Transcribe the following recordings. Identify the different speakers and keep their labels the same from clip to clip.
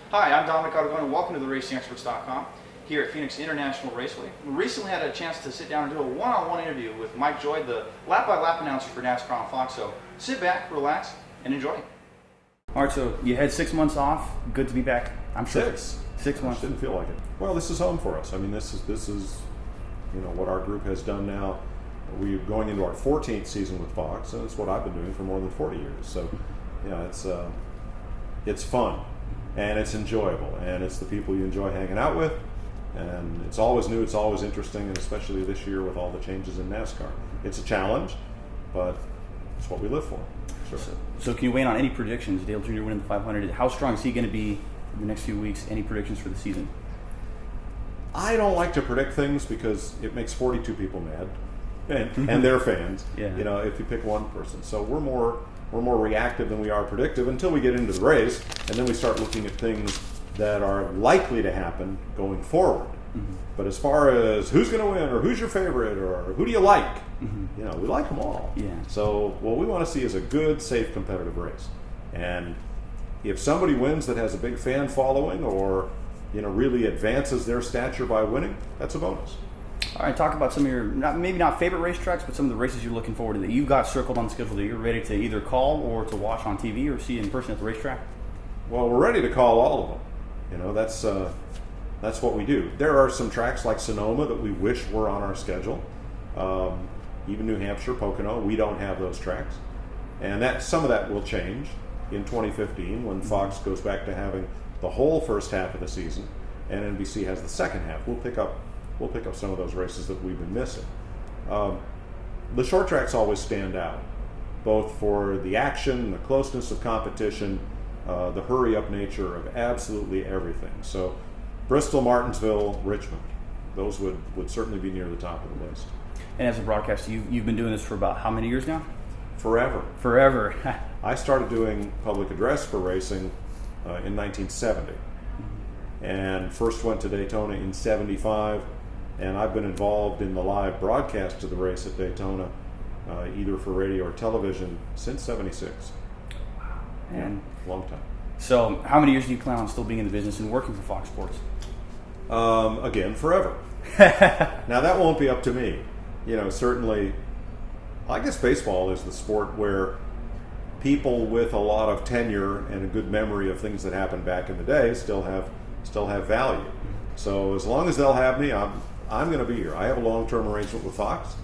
Speaker 1: Hi, I'm Dominic Aragon and welcome to the RacingExperts.com here at Phoenix International Raceway. We recently had a chance to sit down and do a one-on-one interview with Mike Joy, the lap-by-lap announcer for NASCAR on Fox, so sit back, relax, and enjoy.
Speaker 2: All right, so you had 6 months off. Good to be back. I'm sure. 6 months.
Speaker 3: Didn't feel like it. Well, this is home for us. I mean, this is what our group has done now. We're going into our 14th season with Fox, and it's what I've been doing for more than 40 years. So, it's fun, and it's enjoyable, and it's the people you enjoy hanging out with, and it's always new, it's always interesting, and especially this year with all the changes in NASCAR. It's a challenge, but it's what we live for. Sure.
Speaker 2: So can you weigh in on any predictions? Dale Jr. winning the 500. How strong is he going to be in the next few weeks? Any predictions for the season?
Speaker 3: I don't like to predict things because it makes 42 people mad, and their fans.
Speaker 2: Yeah.
Speaker 3: If you pick one person, so we're more reactive than we are predictive until we get into the race, and then we start looking at things that are likely to happen going forward. Mm-hmm. But as far as who's going to win, or who's your favorite, or who do you like, we like them all.
Speaker 2: Yeah.
Speaker 3: So what we want to see is a good, safe, competitive race. And if somebody wins that has a big fan following, or really advances their stature by winning, that's a bonus.
Speaker 2: All right, talk about some of your maybe not favorite racetracks, but some of the races you're looking forward to that you've got circled on the schedule that you're ready to either call or to watch on TV or see in person at the racetrack.
Speaker 3: Well, we're ready to call all of them. That's what we do. There are some tracks like Sonoma that we wish were on our schedule. Even New Hampshire, Pocono, we don't have those tracks, and some of that will change in 2015 when Fox goes back to having the whole first half of the season, and NBC has the second half. We'll pick up some of those races that we've been missing. The short tracks always stand out, both for the action, the closeness of competition, the hurry-up nature of absolutely everything. So Bristol, Martinsville, Richmond, those would certainly be near the top of the list.
Speaker 2: And as a broadcaster, you've been doing this for about how many years now?
Speaker 3: Forever. I started doing public address for racing in 1970, and first went to Daytona in 75, and I've been involved in the live broadcast of the race at Daytona, either for radio or television, since 76.
Speaker 2: Wow. And
Speaker 3: long time. So
Speaker 2: how many years do you plan on still being in the business and working for Fox Sports?
Speaker 3: Again, forever. Now that won't be up to me. Certainly, I guess baseball is the sport where people with a lot of tenure and a good memory of things that happened back in the day still have value. So as long as they'll have me, I'm going to be here. I have a long-term arrangement with Fox,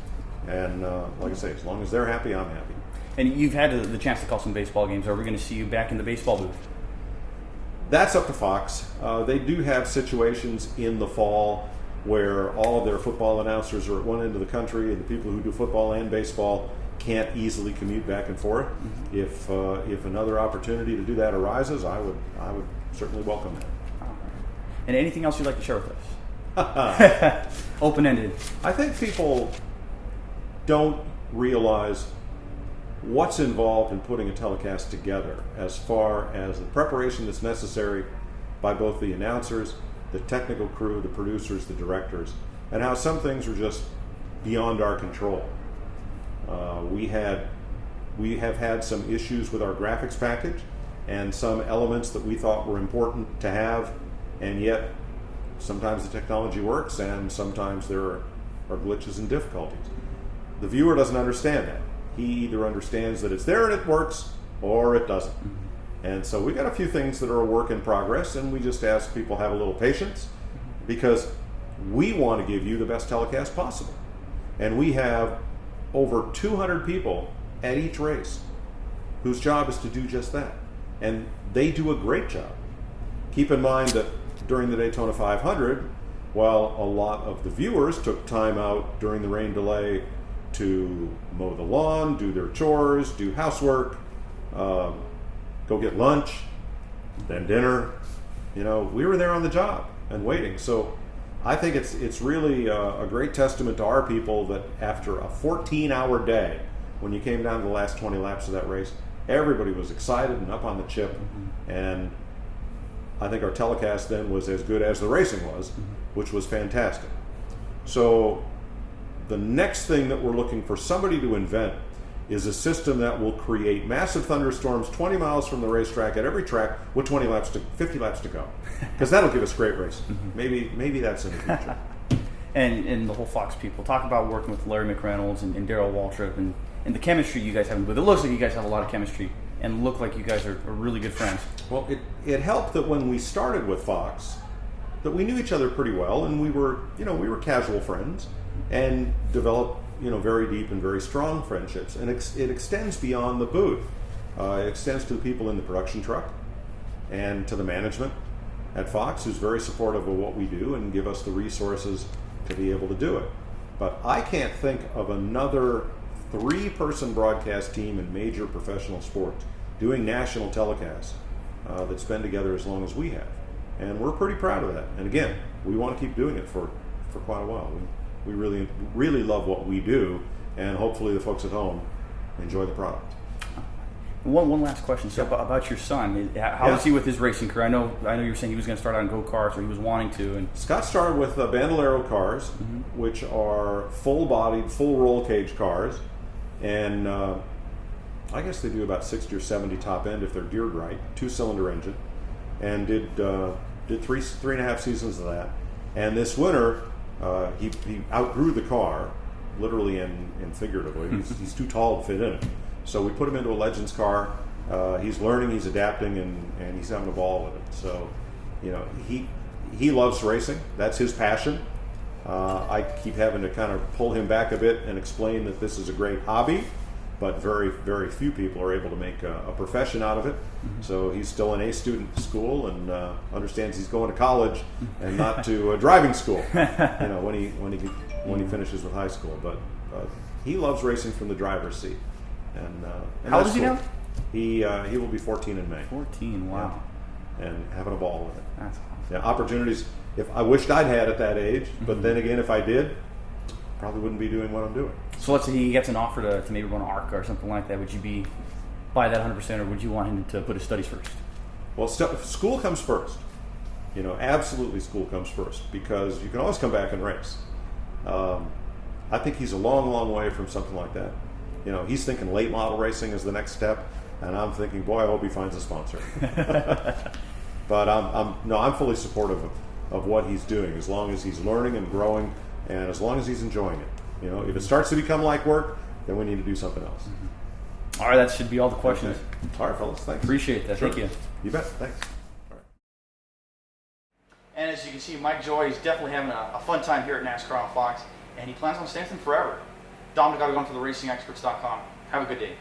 Speaker 3: and like I say, as long as they're happy, I'm happy.
Speaker 2: And you've had the chance to call some baseball games. Are we going to see you back in the baseball booth?
Speaker 3: That's up to Fox. They do have situations in the fall where all of their football announcers are at one end of the country, and the people who do football and baseball can't easily commute back and forth. Mm-hmm. If another opportunity to do that arises, I would certainly welcome that.
Speaker 2: All right. And anything else you'd like to share with us? Open-ended.
Speaker 3: I think people don't realize what's involved in putting a telecast together as far as the preparation that's necessary by both the announcers, the technical crew, the producers, the directors, and how some things are just beyond our control. We have had some issues with our graphics package and some elements that we thought were important to have, and yet sometimes the technology works and sometimes there are glitches and difficulties. The viewer doesn't understand that. He either understands that it's there and it works, or it doesn't. And so we've got a few things that are a work in progress, and we just ask people to have a little patience, because we want to give you the best telecast possible. And we have over 200 people at each race whose job is to do just that. And they do a great job. Keep in mind that during the Daytona 500, while a lot of the viewers took time out during the rain delay to mow the lawn, do their chores, do housework, go get lunch, then dinner, we were there on the job and waiting. So I think it's really a great testament to our people that after a 14-hour day, when you came down to the last 20 laps of that race, everybody was excited and up on the chip. Mm-hmm. And I think our telecast then was as good as the racing was, which was fantastic. So the next thing that we're looking for somebody to invent is a system that will create massive thunderstorms 20 miles from the racetrack at every track with 50 laps to go. Because that'll give us great racing. Maybe that's in the future.
Speaker 2: And the whole Fox people talk about working with Larry McReynolds and Darrell Waltrip and the chemistry you guys have. But it looks like you guys have a lot of chemistry and look like you guys are really good friends.
Speaker 3: Well, it helped that when we started with Fox, that we knew each other pretty well, and we were casual friends, and developed very deep and very strong friendships. And it extends beyond the booth. It extends to the people in the production truck, and to the management at Fox, who's very supportive of what we do and give us the resources to be able to do it. But I can't think of another 3-person broadcast team in major professional sports doing national telecasts that's been together as long as we have. And we're pretty proud of that. And again, we want to keep doing it for quite a while. We really, really love what we do, and hopefully the folks at home enjoy the product.
Speaker 2: One last question. So about your son, how is he with his racing career? I know you were saying he was going to start out in go-karts, or he was wanting to. And
Speaker 3: Scott started with Bandolero cars, which are full-bodied, full roll cage cars, and I guess they do about 60 or 70 top end if they're geared right, 2-cylinder engine, and did 3.5 seasons of that. And this winter, he outgrew the car, literally and figuratively. He's too tall to fit in it. So we put him into a Legends car. He's learning, he's adapting, and he's having a ball with it. So, he loves racing. That's his passion. I keep having to kind of pull him back a bit and explain that this is a great hobby, but very, very few people are able to make a profession out of it. So he's still an A student at school, and understands he's going to college and not to driving school. When he finishes with high school. But he loves racing from the driver's seat. And
Speaker 2: how old is he
Speaker 3: cool.
Speaker 2: now?
Speaker 3: He will be 14 in May.
Speaker 2: 14. Wow.
Speaker 3: Yeah. And having a ball with it.
Speaker 2: That's awesome.
Speaker 3: Yeah, opportunities. If I wished I'd had at that age, but then again, if I did, probably wouldn't be doing what I'm doing.
Speaker 2: So let's say he gets an offer to maybe run ARCA or something like that. Would you be buy that 100%, or would you want him to put his studies first?
Speaker 3: Well, school comes first. Absolutely, school comes first, because you can always come back and race. I think he's a long, long way from something like that. He's thinking late model racing is the next step, and I'm thinking, boy, I hope he finds a sponsor. But I'm fully supportive of what he's doing, as long as he's learning and growing, and as long as he's enjoying it. If it starts to become like work, then we need to do something else.
Speaker 2: All right, that should be all the questions.
Speaker 3: Okay. All right, fellas, thanks.
Speaker 2: Appreciate that.
Speaker 3: Sure.
Speaker 2: Thank you.
Speaker 3: You bet. Thanks. All right.
Speaker 1: And as you can see, Mike Joy is definitely having a fun time here at NASCAR on Fox, and he plans on staying forever. Dominic Aragon for the RacingExperts.com. Have a good day.